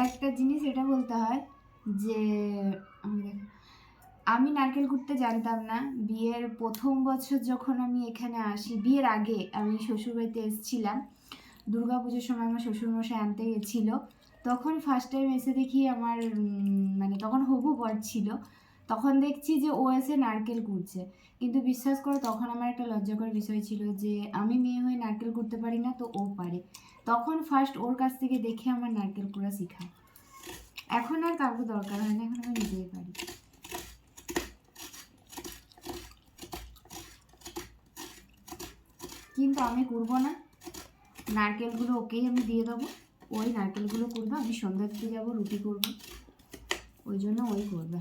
একটা জিনিস এটা বলতে হয় যে আমি নারকেল কুটতে জানতাম না। বিয়ের প্রথম বছর যখন আমি এখানে আসি, বিয়ের আগে আমি শ্বশুরবাড়িতে এসেছিলাম, দুর্গাপুজোর সময় আমার শ্বশুরমশাই আনতে গেছিল। তখন ফার্স্ট টাইম এসে দেখি আমার মানে তখন হবু বর ছিল, তখন দেখছি যে ও এসে নারকেল কুড়ছে। কিন্তু বিশ্বাস করো তখন আমার একটা লজ্জাকর বিষয় ছিল যে আমি মেয়ে হয়ে নারকেল কুড়তে পারি না, তো ও পারে। তখন ফার্স্ট ওর কাছ থেকে দেখে আমার নারকেল কুড়া শেখা। এখন আর কাউকে দরকার হয় না, এখন আমি নিজেই পারি। কিন্তু আমি কুড়বো না, নারকেলগুলো ওকেই আমি দিয়ে দেবো, ওই নারকেলগুলো কুড়বে, আমি সন্ধ্যা দিতে যাবো, রুটি করবো, ওই জন্য ওই করবে।